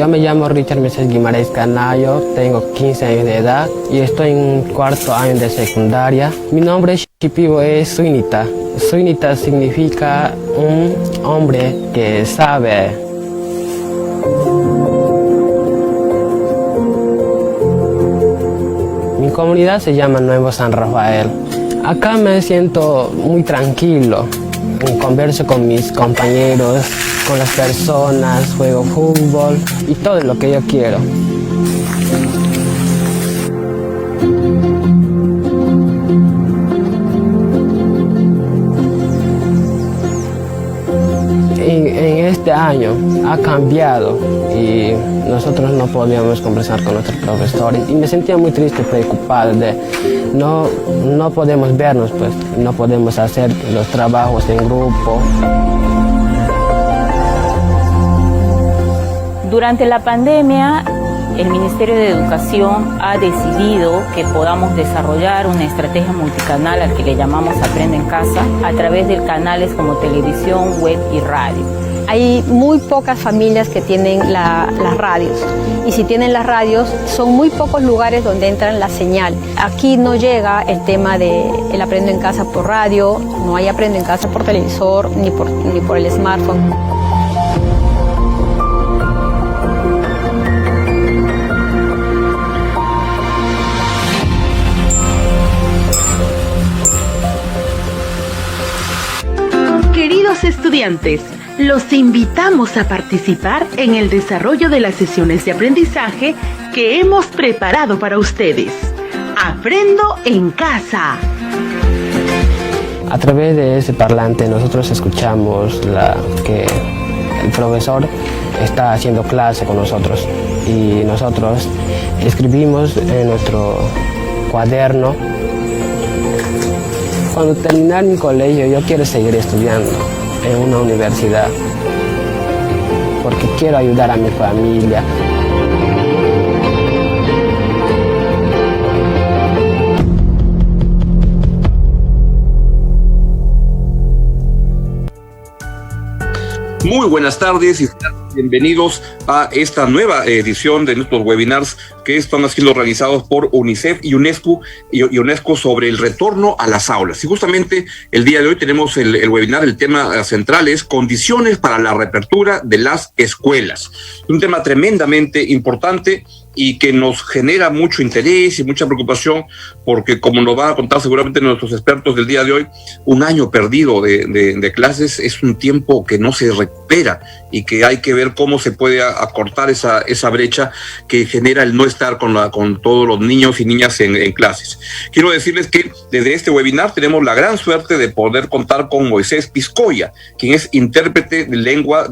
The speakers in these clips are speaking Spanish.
Yo me llamo Richard Meses Guimarães Canayo, tengo 15 años de edad y estoy en cuarto año de secundaria. Mi nombre shipibo es Suinita. Suinita significa un hombre que sabe. Mi comunidad se llama Nuevo San Rafael. Acá me siento muy tranquilo. Converso con mis compañeros, con las personas, juego fútbol y todo lo que yo quiero. En este año ha cambiado y nosotros no podíamos conversar con nuestros profesores y me sentía muy triste, preocupado de no podemos vernos, pues no podemos hacer los trabajos en grupo. Durante la pandemia, el Ministerio de Educación ha decidido que podamos desarrollar una estrategia multicanal al que le llamamos Aprende en Casa, a través de canales como televisión, web y radio. Hay muy pocas familias que tienen las radios y si tienen las radios son muy pocos lugares donde entran la señal. Aquí no llega el tema del Aprendo en Casa por radio, no hay Aprendo en Casa por televisor ni por el smartphone. Queridos estudiantes, los invitamos a participar en el desarrollo de las sesiones de aprendizaje que hemos preparado para ustedes. Aprendo en Casa. A través de ese parlante nosotros escuchamos que el profesor está haciendo clase con nosotros y nosotros escribimos en nuestro cuaderno. Cuando terminar mi colegio yo quiero seguir estudiando en una universidad porque quiero ayudar a mi familia. Muy buenas tardes y bienvenidos a esta nueva edición de nuestros webinars que están siendo realizados por UNICEF y UNESCO sobre el retorno a las aulas. Y justamente el día de hoy tenemos el webinar, el tema central es condiciones para la reapertura de las escuelas. Un tema tremendamente importante y que nos genera mucho interés y mucha preocupación porque, como nos van a contar seguramente nuestros expertos del día de hoy, un año perdido de clases es un tiempo que no se recupera y que hay que ver cómo se puede acortar esa brecha que genera el no estar con todos los niños y niñas en clases. Quiero decirles que desde este webinar tenemos la gran suerte de poder contar con Moisés Piscoya, quien es intérprete de lenguaje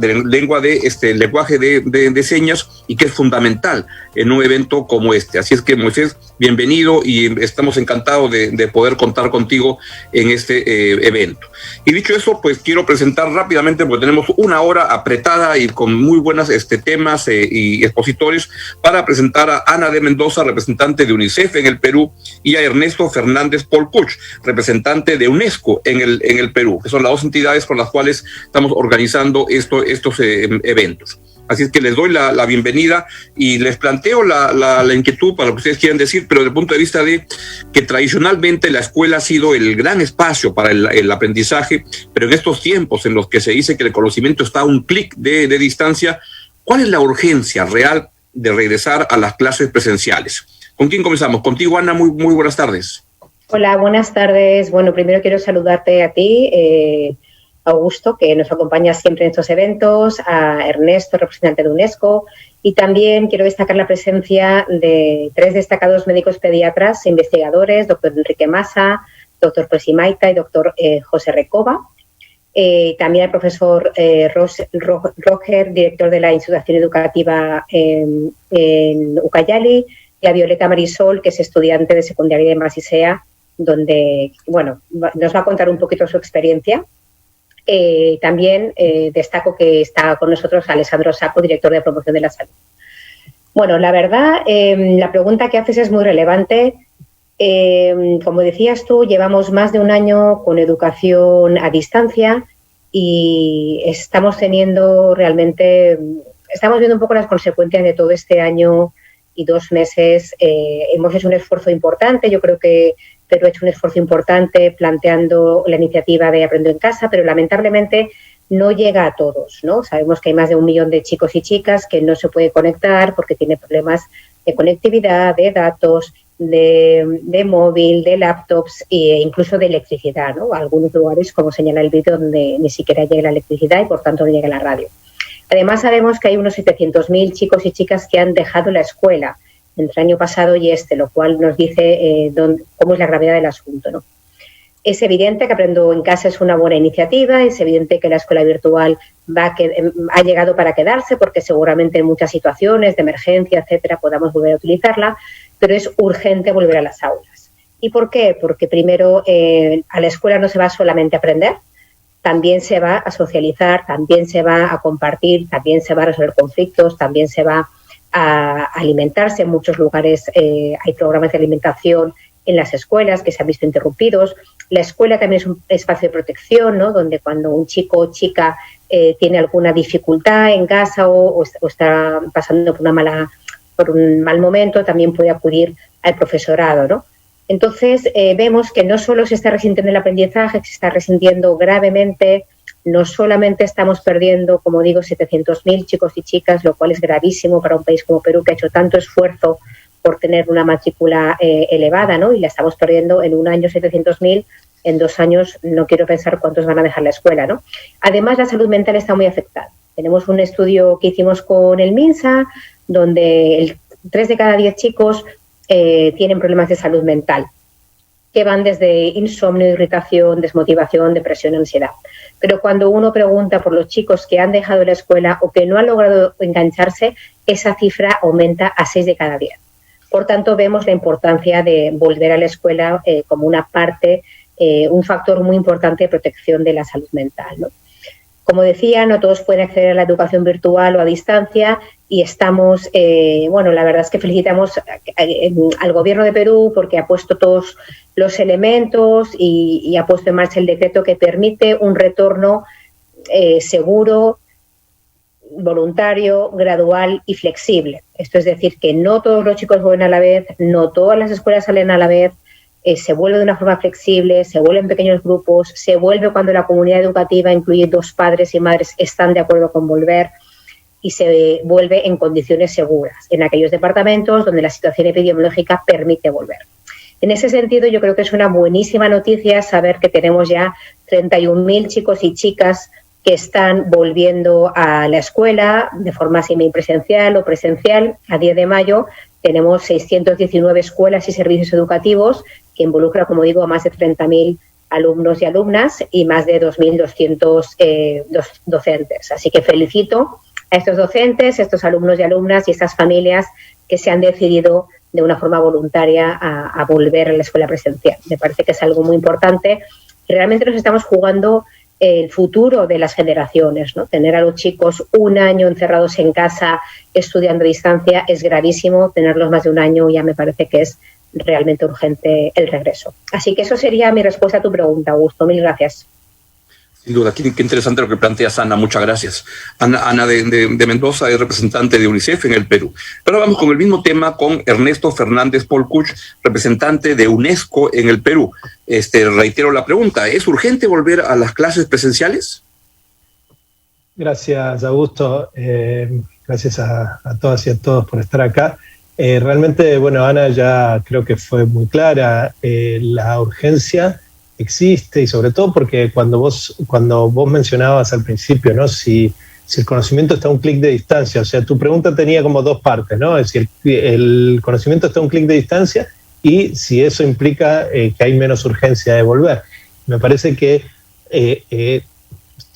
de señas y que es fundamental en un evento como este. Así es que, Moisés, bienvenido y estamos encantados de poder contar contigo en este evento. Y dicho eso, pues quiero presentar rápidamente, porque tenemos una hora apretada y con muy buenos temas y expositores, para presentar a Ana de Mendoza, representante de UNICEF en el Perú, y a Ernesto Fernández Polcuch, representante de UNESCO en el Perú, que son las dos entidades con las cuales estamos organizando estos eventos. Así es que les doy la bienvenida y les planteo la inquietud para lo que ustedes quieran decir, pero desde el punto de vista de que tradicionalmente la escuela ha sido el gran espacio para el aprendizaje, pero en estos tiempos en los que se dice que el conocimiento está a un clic de distancia, ¿cuál es la urgencia real de regresar a las clases presenciales? ¿Con quién comenzamos? Contigo, Ana, muy buenas tardes. Hola, buenas tardes. Bueno, primero quiero saludarte a ti, Augusto, que nos acompaña siempre en estos eventos, a Ernesto, representante de UNESCO, y también quiero destacar la presencia de 3 destacados médicos pediatras e investigadores, doctor Enrique Massa, doctor Presimaita y doctor José Recoba. También el profesor Roger, director de la institución educativa en Ucayali, y a Violeta Marisol, que es estudiante de secundaria de Masisea, donde, bueno, nos va a contar un poquito su experiencia. También destaco que está con nosotros Alessandro Sacco, director de promoción de la salud. Bueno, la verdad, la pregunta que haces es muy relevante. Como decías tú, llevamos más de un año con educación a distancia y estamos teniendo realmente estamos viendo un poco las consecuencias de todo este año y 2 meses. Hemos hecho un esfuerzo importante, yo creo que Perú ha hecho un esfuerzo importante planteando la iniciativa de Aprendo en Casa, pero lamentablemente no llega a todos, ¿no? Sabemos que hay más de 1 millón de chicos y chicas que no se pueden conectar porque tienen problemas de conectividad, de datos, de móvil, de laptops e incluso de electricidad, ¿no? Algunos lugares, como señala el vídeo, donde ni siquiera llega la electricidad y por tanto no llega la radio. Además sabemos que hay unos 700.000 chicos y chicas que han dejado la escuela entre el año pasado y lo cual nos dice cómo es la gravedad del asunto, ¿no? Es evidente que Aprendo en Casa es una buena iniciativa, es evidente que la escuela virtual ha llegado para quedarse porque seguramente en muchas situaciones de emergencia, etcétera, podamos volver a utilizarla, pero es urgente volver a las aulas. ¿Y por qué? Porque primero a la escuela no se va solamente a aprender, también se va a socializar, también se va a compartir, también se va a resolver conflictos, también se va a alimentarse. En muchos lugares hay programas de alimentación en las escuelas que se han visto interrumpidos. La escuela también es un espacio de protección, ¿no? Donde cuando un chico o chica tiene alguna dificultad en casa o está pasando por un mal momento, también puede acudir al profesorado, ¿no? Entonces, vemos que no solo se está resintiendo el aprendizaje, se está resintiendo gravemente. No solamente estamos perdiendo, como digo, 700.000 chicos y chicas, lo cual es gravísimo para un país como Perú, que ha hecho tanto esfuerzo por tener una matrícula elevada, ¿no? Y la estamos perdiendo en un año 700.000, en 2 años no quiero pensar cuántos van a dejar la escuela, ¿no? Además, la salud mental está muy afectada. Tenemos un estudio que hicimos con el MINSA, donde 3 de cada 10 chicos tienen problemas de salud mental, que van desde insomnio, irritación, desmotivación, depresión, ansiedad. Pero cuando uno pregunta por los chicos que han dejado la escuela o que no han logrado engancharse, esa cifra aumenta a 6 de cada 10. Por tanto, vemos la importancia de volver a la escuela como una parte, un factor muy importante de protección de la salud mental, ¿no? Como decía, no todos pueden acceder a la educación virtual o a distancia y estamos, la verdad es que felicitamos al Gobierno de Perú porque ha puesto todos los elementos y ha puesto en marcha el decreto que permite un retorno seguro, voluntario, gradual y flexible. Esto es decir, que no todos los chicos vuelven a la vez, no todas las escuelas salen a la vez, se vuelve de una forma flexible, se vuelve en pequeños grupos, se vuelve cuando la comunidad educativa, incluye 2 padres y madres, están de acuerdo con volver y se vuelve en condiciones seguras, en aquellos departamentos donde la situación epidemiológica permite volver. En ese sentido, yo creo que es una buenísima noticia saber que tenemos ya 31.000 chicos y chicas que están volviendo a la escuela de forma semipresencial o presencial. A 10 de mayo tenemos 619 escuelas y servicios educativos que involucra, como digo, a más de 30.000 alumnos y alumnas y más de 2.200 docentes. Así que felicito a estos docentes, a estos alumnos y alumnas y estas familias que se han decidido de una forma voluntaria a volver a la escuela presencial. Me parece que es algo muy importante y realmente nos estamos jugando el futuro de las generaciones, ¿no? Tener a los chicos 1 año encerrados en casa estudiando a distancia es gravísimo, tenerlos más de 1 año ya me parece que es realmente urgente el regreso. Así que eso sería mi respuesta a tu pregunta, Augusto. Mil gracias. Sin duda, qué interesante lo que planteas, Ana. Muchas gracias. Ana de Mendoza es representante de UNICEF en el Perú. Ahora vamos con el mismo tema con Ernesto Fernández Polcuch, representante de UNESCO en el Perú. Reitero la pregunta, ¿es urgente volver a las clases presenciales? Gracias, Augusto. Gracias a todas y a todos por estar acá. Realmente, Ana ya creo que fue muy clara. La urgencia existe y sobre todo porque cuando vos mencionabas al principio, ¿no? Si el conocimiento está a un clic de distancia, o sea, tu pregunta tenía como 2 partes, ¿no? Es decir, el conocimiento está a un clic de distancia y si eso implica que hay menos urgencia de volver. Me parece que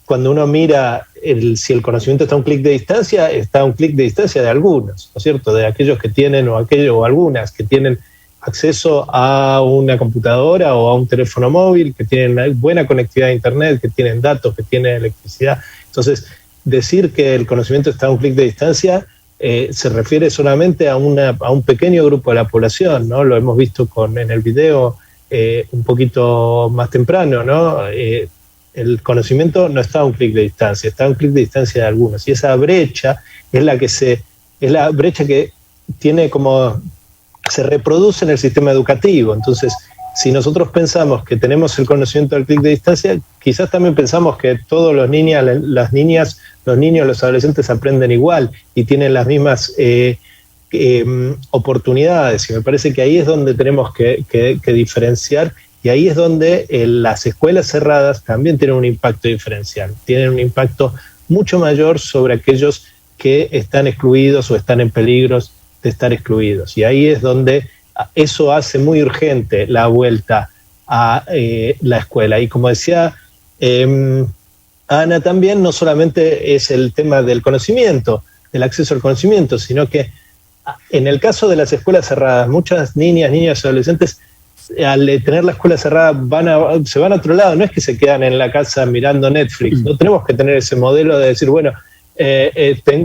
cuando uno mira si el conocimiento está a un clic de distancia, está a un clic de distancia de algunos, ¿no es cierto? De aquellos que tienen o algunas que tienen acceso a una computadora o a un teléfono móvil, que tienen buena conectividad a internet, que tienen datos, que tienen electricidad. Entonces, decir que el conocimiento está a un clic de distancia se refiere solamente a un pequeño grupo de la población, ¿no? Lo hemos visto en el video un poquito más temprano, ¿no? el conocimiento no está a un clic de distancia, está a un clic de distancia de algunos. Y esa brecha es la brecha que tiene como, se reproduce en el sistema educativo. Entonces, si nosotros pensamos que tenemos el conocimiento al clic de distancia, quizás también pensamos que todos los niños, las niñas, los niños, los adolescentes aprenden igual y tienen las mismas oportunidades. Y me parece que ahí es donde tenemos que diferenciar, y ahí es donde las escuelas cerradas también tienen un impacto diferencial, tienen un impacto mucho mayor sobre aquellos que están excluidos o están en peligro de estar excluidos. Y ahí es donde eso hace muy urgente la vuelta a la escuela. Y como decía Ana también, no solamente es el tema del conocimiento, del acceso al conocimiento, sino que en el caso de las escuelas cerradas, muchas niñas y adolescentes, al tener la escuela cerrada, se van a otro lado. No es que se quedan en la casa mirando Netflix. No tenemos que tener ese modelo de decir, bueno,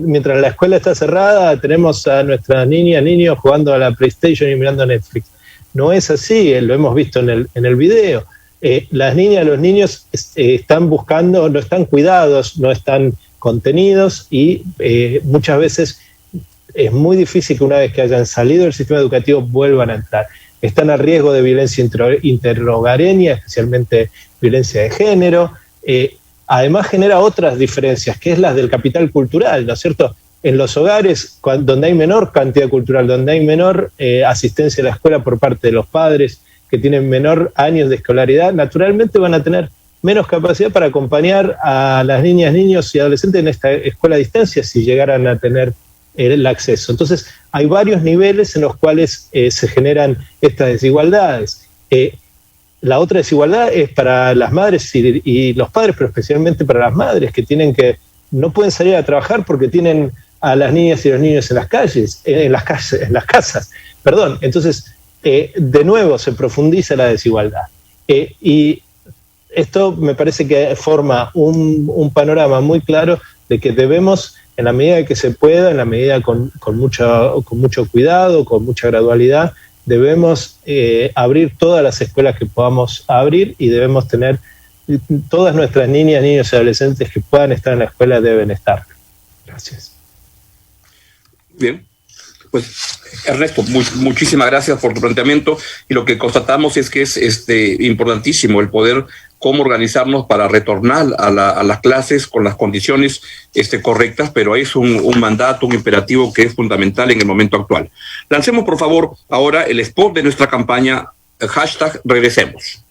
mientras la escuela está cerrada, tenemos a nuestras niñas, niños jugando a la PlayStation y mirando Netflix. No es así, lo hemos visto en el video. Las niñas, los niños están buscando, no están cuidados, no están contenidos, y muchas veces es muy difícil que una vez que hayan salido del sistema educativo vuelvan a entrar. Están a riesgo de violencia interhogareña, especialmente violencia de género. Además genera otras diferencias, que es las del capital cultural, ¿no es cierto? En los hogares, donde hay menor cantidad cultural, donde hay menor asistencia a la escuela por parte de los padres, que tienen menor años de escolaridad, naturalmente van a tener menos capacidad para acompañar a las niñas, niños y adolescentes en esta escuela a distancia, si llegaran a tener el acceso. Entonces, hay varios niveles en los cuales se generan estas desigualdades. La otra desigualdad es para las madres y los padres, pero especialmente para las madres, que no pueden salir a trabajar porque tienen a las niñas y los niños en las calles, en las casas. Perdón. Entonces, de nuevo se profundiza la desigualdad. Y esto me parece que forma un panorama muy claro de que debemos, en la medida que se pueda, en la medida con mucho cuidado, con mucha gradualidad, debemos abrir todas las escuelas que podamos abrir, y debemos tener todas nuestras niñas, niños y adolescentes que puedan estar en la escuela deben estar. Gracias. Bien, pues Ernesto, muchísimas gracias por tu planteamiento, y lo que constatamos es que es importantísimo el poder cómo organizarnos para retornar a las clases con las condiciones correctas, pero es un mandato, un imperativo que es fundamental en el momento actual. Lancemos, por favor, ahora el spot de nuestra campaña, #regresemos.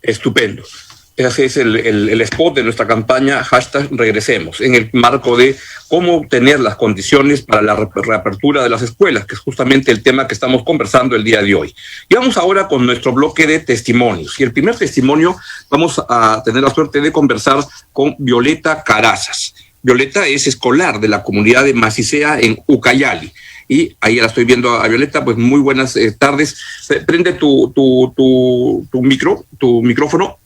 Estupendo. Ese es el spot de nuestra campaña #regresemos, en el marco de cómo tener las condiciones para la reapertura de las escuelas, que es justamente el tema que estamos conversando el día de hoy. Y vamos ahora con nuestro bloque de testimonios. Y el primer testimonio, vamos a tener la suerte de conversar con Violeta Carazas. Violeta es escolar de la comunidad de Macicea en Ucayali. Y ahí la estoy viendo a Violeta. Pues muy buenas tardes. Prende tu micrófono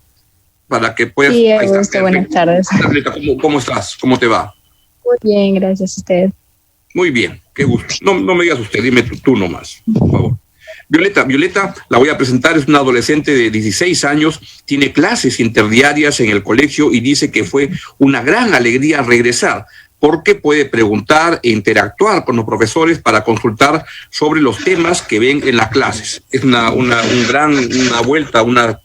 para que puedas... Sí, Augusto, buenas tardes. Violeta, ¿cómo estás? ¿Cómo te va? Muy bien, gracias a usted. Muy bien, qué gusto. No me digas usted, dime tú nomás, por favor. Violeta, la voy a presentar, es una adolescente de 16 años, tiene clases interdiarias en el colegio y dice que fue una gran alegría regresar, porque puede preguntar e interactuar con los profesores para consultar sobre los temas que ven en las clases. Es una vuelta, una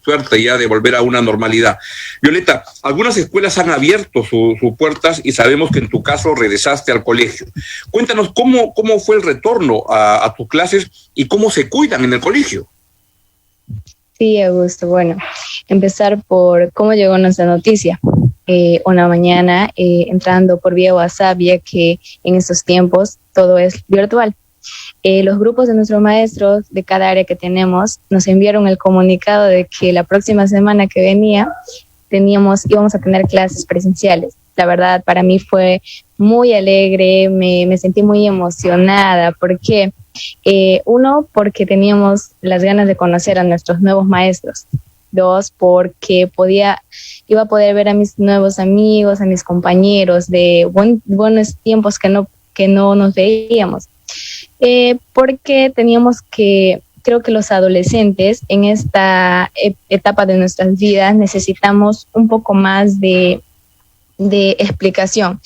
suerte ya de volver a una normalidad. Violeta, algunas escuelas han abierto sus puertas y sabemos que en tu caso regresaste al colegio. Cuéntanos cómo fue el retorno a tus clases y cómo se cuidan en el colegio. Sí, Augusto. Bueno, empezar por cómo llegó nuestra noticia. Una mañana entrando por vía WhatsApp, ya que en estos tiempos todo es virtual. los grupos de nuestros maestros de cada área que tenemos nos enviaron el comunicado de que la próxima semana que venía íbamos a tener clases presenciales. La verdad, para mí fue muy alegre, me sentí muy emocionada. ¿Por qué? Uno, porque teníamos las ganas de conocer a nuestros nuevos maestros. Dos, porque iba a poder ver a mis nuevos amigos, a mis compañeros de buenos tiempos que no nos veíamos. Porque creo que los adolescentes en esta etapa de nuestras vidas necesitamos un poco más de explicación,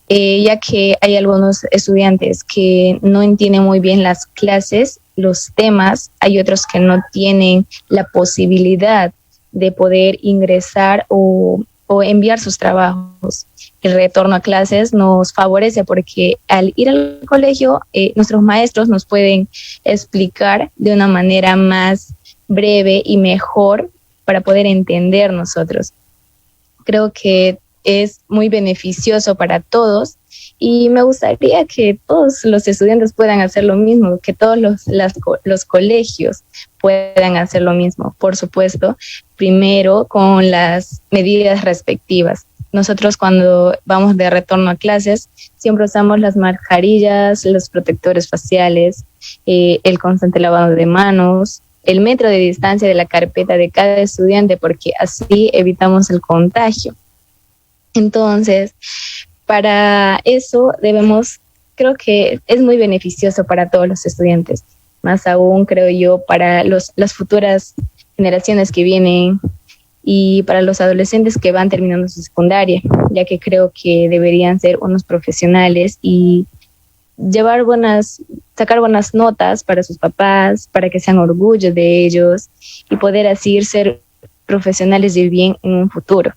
ya que hay algunos estudiantes que no entienden muy bien las clases, los temas, hay otros que no tienen la posibilidad de poder ingresar o enviar sus trabajos. El retorno a clases nos favorece porque al ir al colegio, nuestros maestros nos pueden explicar de una manera más breve y mejor para poder entender nosotros. Creo que es muy beneficioso para todos y me gustaría que todos los estudiantes puedan hacer lo mismo, que todos los colegios puedan hacer lo mismo. Por supuesto, primero con las medidas respectivas. Nosotros cuando vamos de retorno a clases siempre usamos las mascarillas, los protectores faciales, el constante lavado de manos, el metro de distancia de la carpeta de cada estudiante, porque así evitamos el contagio. Entonces, para eso creo que es muy beneficioso para todos los estudiantes, más aún creo yo para las futuras generaciones que vienen y para los adolescentes que van terminando su secundaria, ya que creo que deberían ser unos profesionales y sacar buenas notas para sus papás, para que sean orgullo de ellos y poder así ser profesionales de bien en un futuro.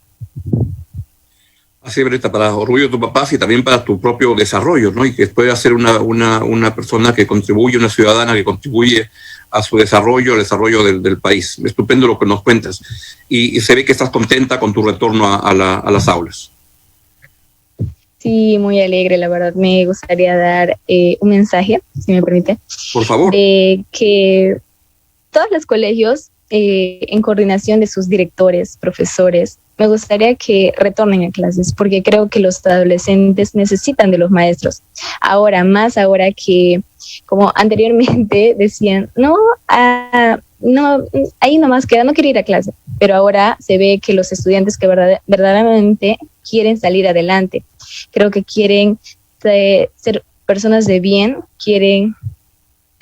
Así, Violeta, para orgullo de tus papás y también para tu propio desarrollo, ¿no? Y que puedas ser una persona que contribuye, una ciudadana que contribuye a su desarrollo, al desarrollo del país. Estupendo lo que nos cuentas. Y se ve que estás contenta con tu retorno a las aulas. Sí, muy alegre, la verdad. Me gustaría dar un mensaje, si me permite. Por favor. Que todos los colegios, en coordinación de sus directores, profesores, me gustaría que retornen a clases porque creo que los adolescentes necesitan de los maestros. Ahora que, como anteriormente decían, no, ahí nomás queda, no quiero ir a clase. Pero ahora se ve que los estudiantes que verdaderamente quieren salir adelante, creo que quieren ser personas de bien, quieren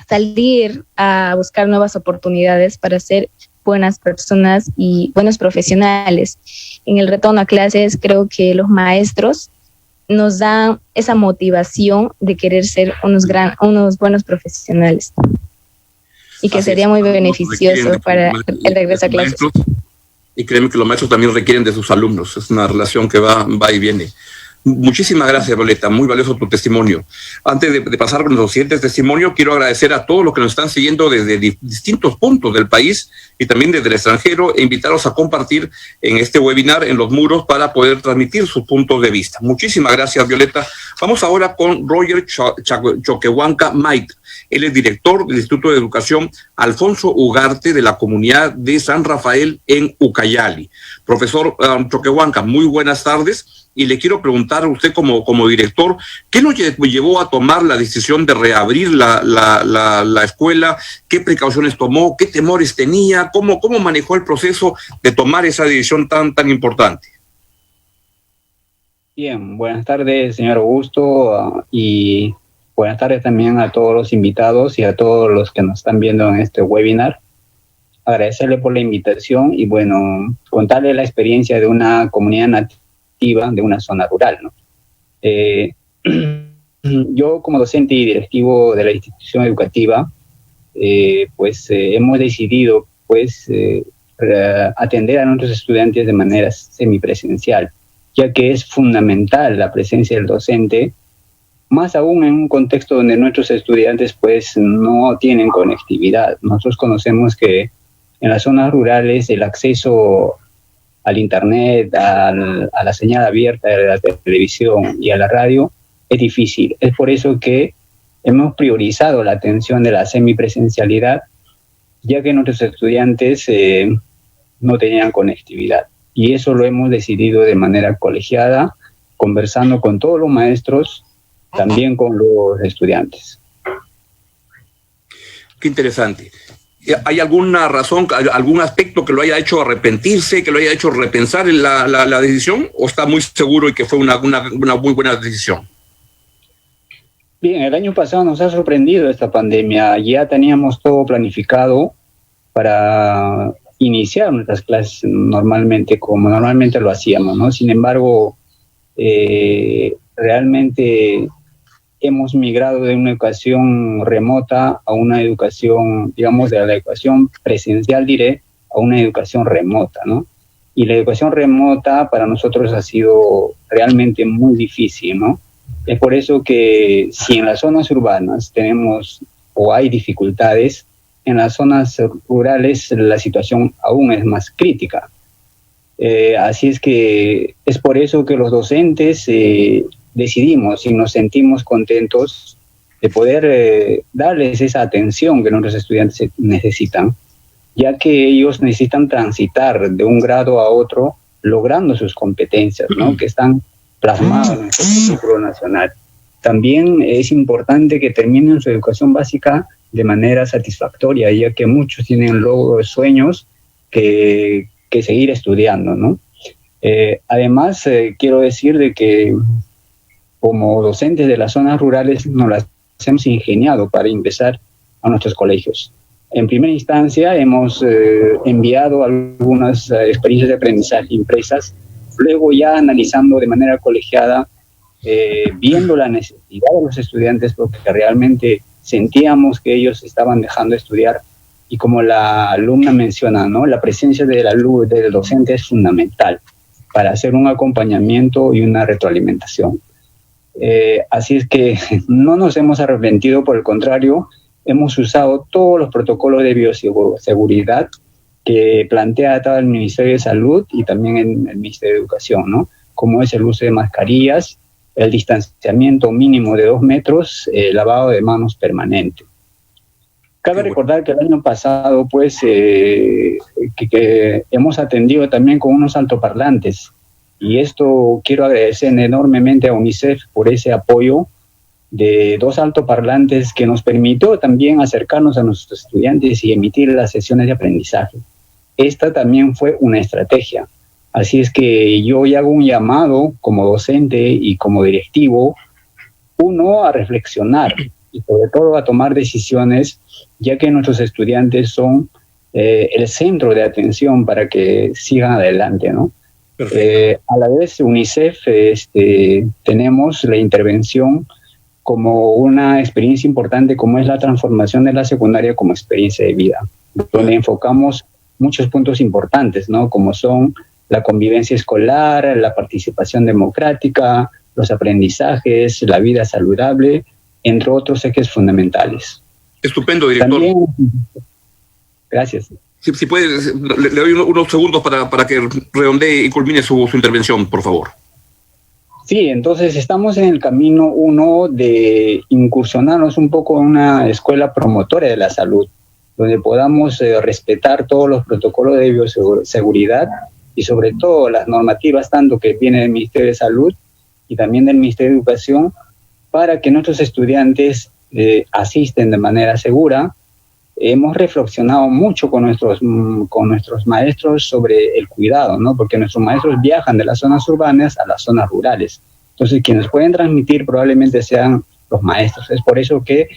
salir a buscar nuevas oportunidades para ser buenas personas y buenos profesionales. En el retorno a clases creo que los maestros nos dan esa motivación de querer ser unos buenos profesionales y que sería muy beneficioso para el regreso a clases. Y créeme que los maestros también requieren de sus alumnos, es una relación que va y viene. Muchísimas gracias, Violeta, muy valioso tu testimonio. Antes de pasar con los siguientes testimonios, quiero agradecer a todos los que nos están siguiendo desde distintos puntos del país y también desde el extranjero e invitarlos a compartir en este webinar en los muros para poder transmitir sus puntos de vista. Muchísimas gracias, Violeta. Vamos ahora con Roger Choquehuanca Mait. Él es director del Instituto de Educación Alfonso Ugarte de la comunidad de San Rafael en Ucayali. Profesor Choquehuanca, muy buenas tardes. Y le quiero preguntar a usted como director, ¿qué nos llevó a tomar la decisión de reabrir la escuela? ¿Qué precauciones tomó? ¿Qué temores tenía? ¿Cómo manejó el proceso de tomar esa decisión tan importante? Bien, buenas tardes, señor Augusto, y buenas tardes también a todos los invitados y a todos los que nos están viendo en este webinar. Agradecerle por la invitación y, bueno, contarle la experiencia de una comunidad nativa de una zona rural, ¿no? Yo como docente y directivo de la institución educativa, hemos decidido atender a nuestros estudiantes de manera semipresencial, ya que es fundamental la presencia del docente, más aún en un contexto donde nuestros estudiantes no tienen conectividad. Nosotros conocemos que en las zonas rurales el acceso al internet, a la señal abierta de la televisión y a la radio es difícil. Es por eso que hemos priorizado la atención de la semipresencialidad, ya que nuestros estudiantes no tenían conectividad. Y eso lo hemos decidido de manera colegiada, conversando con todos los maestros, también con los estudiantes. Qué interesante. ¿Hay alguna razón, algún aspecto que lo haya hecho arrepentirse, que lo haya hecho repensar en la decisión, o está muy seguro y que fue una muy buena decisión? Bien, el año pasado nos ha sorprendido esta pandemia. Ya teníamos todo planificado para iniciar nuestras clases normalmente, como normalmente lo hacíamos, ¿no? Sin embargo, realmente hemos migrado de una educación remota a una educación, digamos, de la educación presencial, diré, a una educación remota, ¿no? Y la educación remota para nosotros ha sido realmente muy difícil, ¿no? Es por eso que si en las zonas urbanas tenemos o hay dificultades, en las zonas rurales la situación aún es más crítica. Así es que es por eso que los docentes decidimos y nos sentimos contentos de poder darles esa atención que nuestros estudiantes necesitan, ya que ellos necesitan transitar de un grado a otro logrando sus competencias, ¿no? Que están plasmadas en nuestro currículo nacional. También es importante que terminen su educación básica de manera satisfactoria, ya que muchos tienen luego sueños que seguir estudiando, ¿no? Además, quiero decir de que como docentes de las zonas rurales nos las hemos ingeniado para ingresar a nuestros colegios. En primera instancia hemos enviado algunas experiencias de aprendizaje impresas, luego ya analizando de manera colegiada, viendo la necesidad de los estudiantes, porque realmente sentíamos que ellos estaban dejando de estudiar, y como la alumna menciona, ¿no? La presencia del docente es fundamental para hacer un acompañamiento y una retroalimentación. Así es que no nos hemos arrepentido, por el contrario, hemos usado todos los protocolos de bioseguridad que plantea todo el Ministerio de Salud y también el Ministerio de Educación, ¿no? Como es el uso de mascarillas, el distanciamiento mínimo de 2 metros, el lavado de manos permanente. Cabe recordar que el año pasado, pues, que hemos atendido también con unos altoparlantes, y esto quiero agradecer enormemente a UNICEF por ese apoyo de 2 altoparlantes que nos permitió también acercarnos a nuestros estudiantes y emitir las sesiones de aprendizaje. Esta también fue una estrategia. Así es que yo ya hago un llamado como docente y como directivo, uno, a reflexionar y sobre todo a tomar decisiones, ya que nuestros estudiantes son el centro de atención para que sigan adelante, ¿no? A la vez, UNICEF tenemos la intervención como una experiencia importante, como es la transformación de la secundaria como experiencia de vida, donde enfocamos muchos puntos importantes, ¿no? Como son la convivencia escolar, la participación democrática, los aprendizajes, la vida saludable, entre otros ejes fundamentales. Estupendo, director. También, gracias. Si puede, le doy unos segundos para que redondee y culmine su intervención, por favor. Sí, entonces estamos en el camino uno de incursionarnos un poco en una escuela promotora de la salud, donde podamos respetar todos los protocolos de bioseguridad y sobre todo las normativas tanto que vienen del Ministerio de Salud y también del Ministerio de Educación, para que nuestros estudiantes asisten de manera segura. Hemos reflexionado mucho con nuestros maestros sobre el cuidado, ¿no? Porque nuestros maestros viajan de las zonas urbanas a las zonas rurales. Entonces, quienes pueden transmitir probablemente sean los maestros. Es por eso que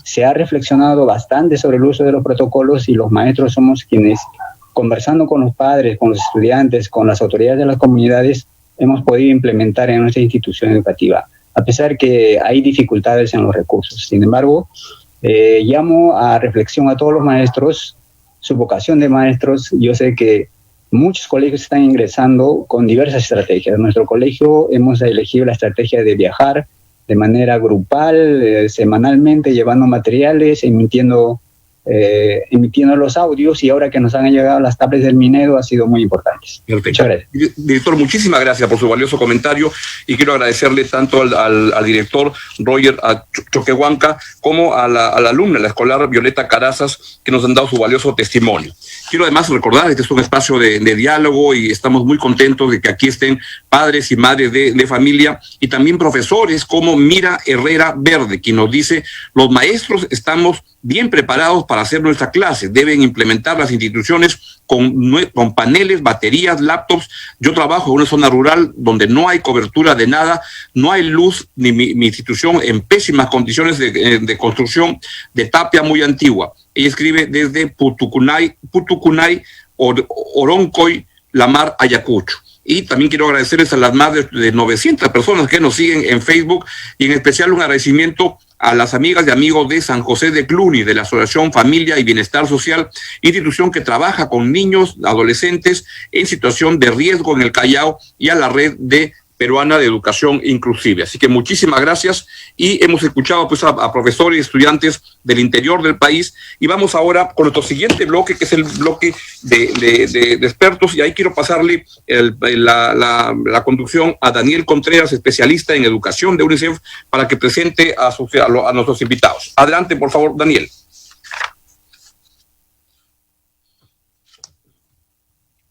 se ha reflexionado bastante sobre el uso de los protocolos y los maestros somos quienes, conversando con los padres, con los estudiantes, con las autoridades de las comunidades, hemos podido implementar en nuestra institución educativa, a pesar que hay dificultades en los recursos. Sin embargo, llamo a reflexión a todos los maestros, su vocación de maestros. Yo sé que muchos colegios están ingresando con diversas estrategias. En nuestro colegio hemos elegido la estrategia de viajar, de manera grupal, semanalmente, llevando materiales, emitiendo emitiendo los audios, y ahora que nos han llegado las tablets del Minedo ha sido muy importante. Muchas gracias. Director, muchísimas gracias por su valioso comentario, y quiero agradecerle tanto al director Roger Choquehuanca como a la alumna, la escolar Violeta Carazas, que nos han dado su valioso testimonio. Quiero además recordar que este es un espacio de diálogo, y estamos muy contentos de que aquí estén padres y madres de familia, y también profesores como Mira Herrera Verde, quien nos dice: los maestros estamos bien preparados para hacer nuestra clase, deben implementar las instituciones con paneles, baterías, laptops. Yo trabajo en una zona rural donde no hay cobertura de nada, no hay luz, ni mi institución en pésimas condiciones de construcción de tapia muy antigua. Ella escribe desde Putucunay, Oroncoy, La Mar, Ayacucho. Y también quiero agradecerles a las más de 900 personas que nos siguen en Facebook, y en especial un agradecimiento a las amigas y amigos de San José de Cluny, de la Asociación Familia y Bienestar Social, institución que trabaja con niños, adolescentes en situación de riesgo en el Callao, y a la red peruana de educación inclusive. Así que muchísimas gracias, y hemos escuchado pues a profesores y estudiantes del interior del país, y vamos ahora con nuestro siguiente bloque, que es el bloque de expertos, y ahí quiero pasarle la conducción a Daniel Contreras, especialista en educación de UNICEF, para que presente a nuestros invitados. Adelante, por favor, Daniel.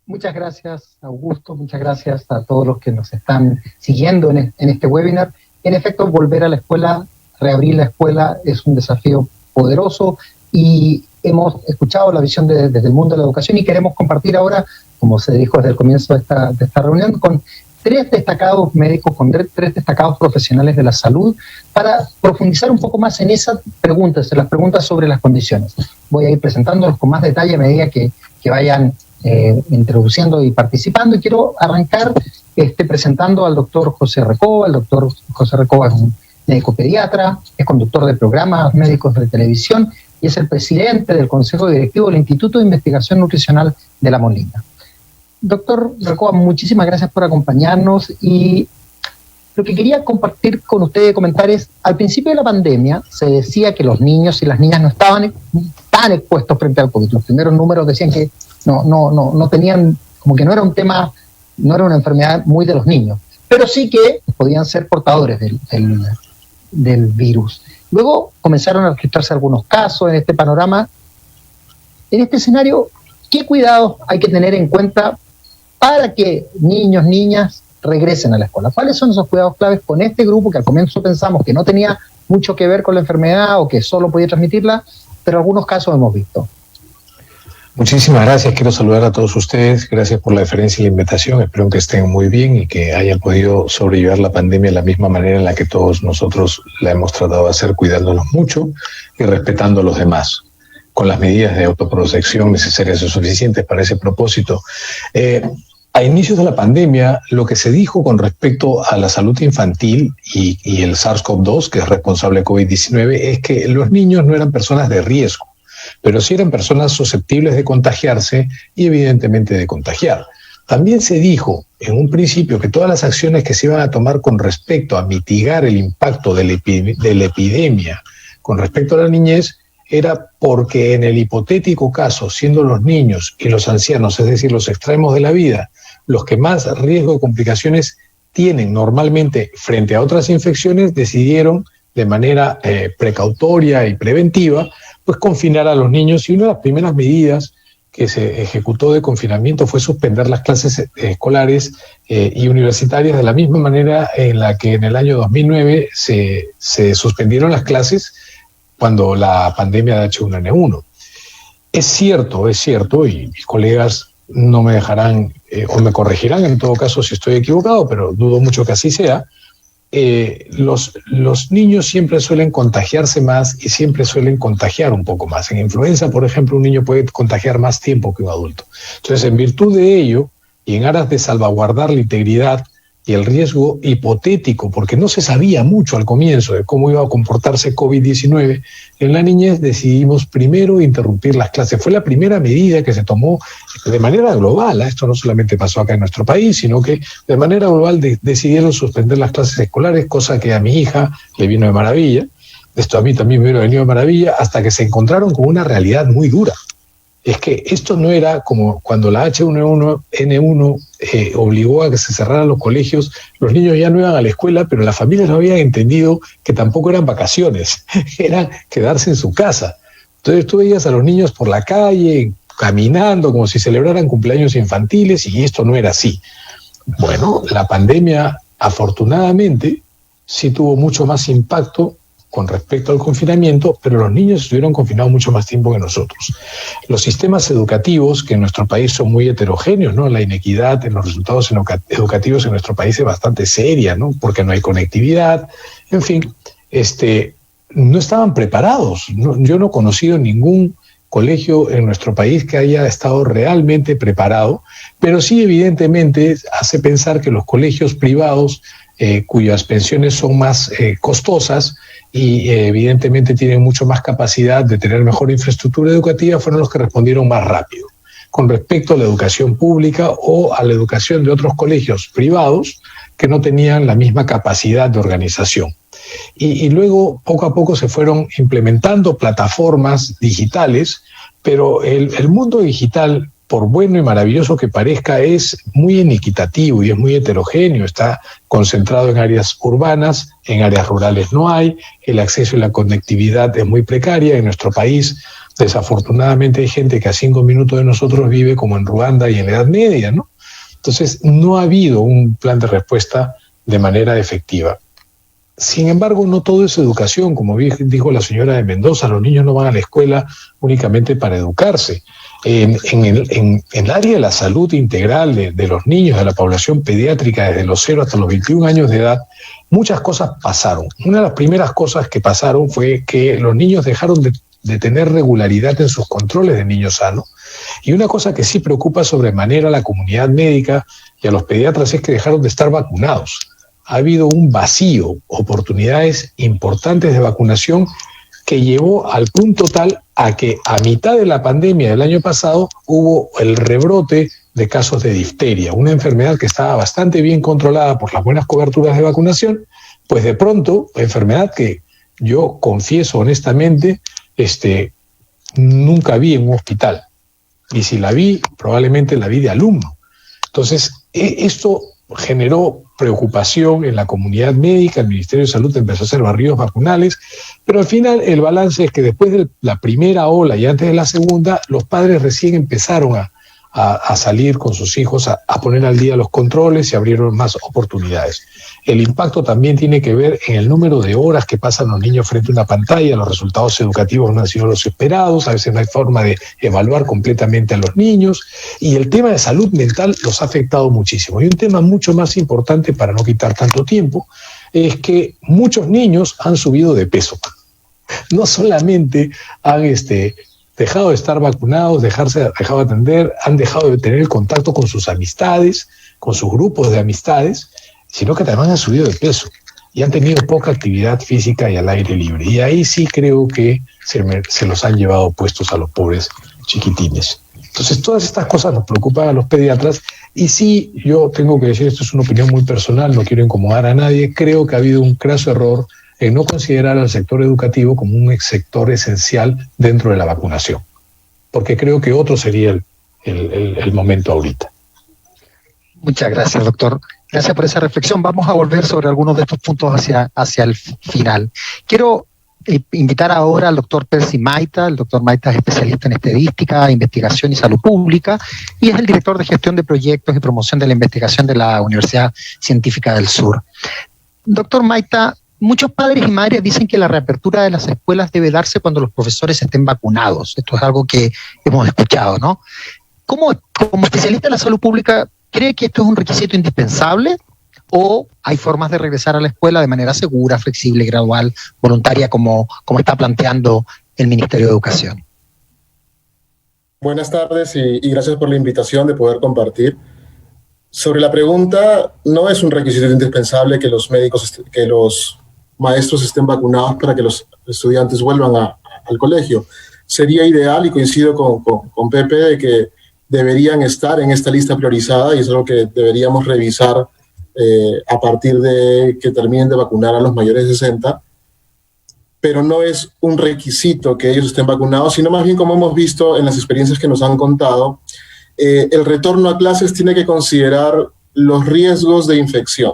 Muchas gracias, Augusto, muchas gracias a todos los que nos están siguiendo en este webinar. En efecto, volver a la escuela, reabrir la escuela es un desafío poderoso, y hemos escuchado la visión desde el mundo de la educación, y queremos compartir ahora, como se dijo desde el comienzo de esta reunión, con 3 destacados médicos, con 3 destacados profesionales de la salud, para profundizar un poco más en esas preguntas, en las preguntas sobre las condiciones. Voy a ir presentándolos con más detalle a medida que vayan introduciendo y participando, y quiero arrancar presentando al doctor José Recoba. El doctor José Recoba es un médico pediatra, es conductor de programas médicos de televisión, y es el presidente del Consejo Directivo del Instituto de Investigación Nutricional de La Molina. Doctor Recoba, muchísimas gracias por acompañarnos, y lo que quería compartir con ustedes, comentar es: al principio de la pandemia se decía que los niños y las niñas no estaban tan expuestos frente al COVID. Los primeros números decían que no tenían, como que no era un tema, no era una enfermedad muy de los niños, pero sí que podían ser portadores del virus. Luego comenzaron a registrarse algunos casos en este panorama. En este escenario, ¿qué cuidados hay que tener en cuenta para que niños, niñas regresen a la escuela? ¿Cuáles son esos cuidados claves con este grupo que al comienzo pensamos que no tenía mucho que ver con la enfermedad o que solo podía transmitirla, pero algunos casos hemos visto? Muchísimas gracias, quiero saludar a todos ustedes, gracias por la deferencia y la invitación, espero que estén muy bien y que hayan podido sobrellevar la pandemia de la misma manera en la que todos nosotros la hemos tratado de hacer, cuidándonos mucho y respetando a los demás, con las medidas de autoprotección necesarias y suficientes para ese propósito. A inicios de la pandemia, lo que se dijo con respecto a la salud infantil y el SARS-CoV-2, que es responsable de COVID-19, es que los niños no eran personas de riesgo, pero sí eran personas susceptibles de contagiarse y evidentemente de contagiar. También se dijo en un principio que todas las acciones que se iban a tomar con respecto a mitigar el impacto de la epidemia con respecto a la niñez era porque en el hipotético caso, siendo los niños y los ancianos, es decir, los extremos de la vida, los que más riesgo de complicaciones tienen normalmente frente a otras infecciones, decidieron de manera precautoria y preventiva pues confinar a los niños, y una de las primeras medidas que se ejecutó de confinamiento fue suspender las clases escolares y universitarias de la misma manera en la que en el año 2009 se suspendieron las clases cuando la pandemia de H1N1. Es cierto, y mis colegas no me dejarán o me corregirán en todo caso si estoy equivocado, pero dudo mucho que así sea. Los niños siempre suelen contagiarse más y siempre suelen contagiar un poco más. En influenza, por ejemplo, un niño puede contagiar más tiempo que un adulto. Entonces, en virtud de ello, y en aras de salvaguardar la integridad y el riesgo hipotético, porque no se sabía mucho al comienzo de cómo iba a comportarse COVID-19, en la niñez decidimos primero interrumpir las clases. Fue la primera medida que se tomó de manera global. Esto no solamente pasó acá en nuestro país, sino que de manera global decidieron suspender las clases escolares, cosa que a mi hija le vino de maravilla. esto a mí también me hubiera venido de maravilla, hasta que se encontraron con una realidad muy dura. Es que esto no era como cuando la H1N1 obligó a que se cerraran los colegios, los niños ya no iban a la escuela, pero las familias no habían entendido que tampoco eran vacaciones, era quedarse en su casa. Entonces tú veías a los niños por la calle, caminando como si celebraran cumpleaños infantiles, y esto no era así. Bueno, la pandemia afortunadamente sí tuvo mucho más impacto con respecto al confinamiento, pero los niños estuvieron confinados mucho más tiempo que nosotros. Los sistemas educativos, que en nuestro país son muy heterogéneos, ¿no? La inequidad en los resultados educativos en nuestro país es bastante seria, ¿no? Porque no hay conectividad, en fin, no estaban preparados. Yo no he conocido ningún colegio en nuestro país que haya estado realmente preparado, pero sí evidentemente hace pensar que los colegios privados, cuyas pensiones son más costosas y evidentemente tienen mucho más capacidad de tener mejor infraestructura educativa, fueron los que respondieron más rápido. Con respecto a la educación pública o a la educación de otros colegios privados que no tenían la misma capacidad de organización. Y luego, poco a poco, se fueron implementando plataformas digitales, pero el mundo digital, por bueno y maravilloso que parezca, es muy inequitativo y es muy heterogéneo. Está concentrado en áreas urbanas, en áreas rurales no hay, el acceso y la conectividad es muy precaria. En nuestro país, desafortunadamente, hay gente que a 5 minutos de nosotros vive como en Ruanda y en la Edad Media, ¿no? Entonces, no ha habido un plan de respuesta de manera efectiva. Sin embargo, no todo es educación. Como dijo la señora de Mendoza, los niños no van a la escuela únicamente para educarse. En el área de la salud integral de los niños, de la población pediátrica desde los 0 hasta los 21 años de edad, muchas cosas pasaron. Una de las primeras cosas que pasaron fue que los niños dejaron de tener regularidad en sus controles de niño sano. Y una cosa que sí preocupa sobremanera a la comunidad médica y a los pediatras es que dejaron de estar vacunados. Ha habido un vacío, oportunidades importantes de vacunación que llevó al punto tal a que a mitad de la pandemia del año pasado hubo el rebrote de casos de difteria, una enfermedad que estaba bastante bien controlada por las buenas coberturas de vacunación, pues de pronto, enfermedad que yo confieso honestamente, nunca vi en un hospital. Y si la vi, probablemente la vi de alumno. Entonces, esto generó preocupación en la comunidad médica. El Ministerio de Salud empezó a hacer barridos vacunales, pero al final el balance es que después de la primera ola y antes de la segunda, los padres recién empezaron a salir con sus hijos, a poner al día los controles y abrieron más oportunidades. El impacto también tiene que ver en el número de horas que pasan los niños frente a una pantalla. Los resultados educativos no han sido los esperados, a veces no hay forma de evaluar completamente a los niños, y el tema de salud mental los ha afectado muchísimo. Y un tema mucho más importante, para no quitar tanto tiempo, es que muchos niños han subido de peso. No solamente han dejado de estar vacunados, dejado de atender, han dejado de tener el contacto con sus amistades, con sus grupos de amistades, sino que también han subido de peso y han tenido poca actividad física y al aire libre. Y ahí sí creo que se los han llevado puestos a los pobres chiquitines. Entonces, todas estas cosas nos preocupan a los pediatras, y sí, yo tengo que decir, esto es una opinión muy personal, no quiero incomodar a nadie, creo que ha habido un craso error en no considerar al sector educativo como un sector esencial dentro de la vacunación, porque creo que otro sería el momento ahorita. Muchas gracias, doctor. Gracias por esa reflexión. Vamos a volver sobre algunos de estos puntos hacia el final. Quiero invitar ahora al doctor Percy Maita. El doctor Maita es especialista en estadística, investigación y salud pública, y es el director de gestión de proyectos y promoción de la investigación de la Universidad Científica del Sur. Doctor Maita, muchos padres y madres dicen que la reapertura de las escuelas debe darse cuando los profesores estén vacunados. Esto es algo que hemos escuchado, ¿no? Como especialista en la salud pública, ¿cree que esto es un requisito indispensable o hay formas de regresar a la escuela de manera segura, flexible, gradual, voluntaria, como está planteando el Ministerio de Educación? Buenas tardes y gracias por la invitación de poder compartir. Sobre la pregunta, no es un requisito indispensable que los maestros estén vacunados para que los estudiantes vuelvan al colegio. Sería ideal, y coincido con Pepe, de que deberían estar en esta lista priorizada, y es algo que deberíamos revisar a partir de que terminen de vacunar a los mayores de 60. pero no es un requisito que ellos estén vacunados, sino más bien, como hemos visto en las experiencias que nos han contado, el retorno a clases tiene que considerar los riesgos de infección.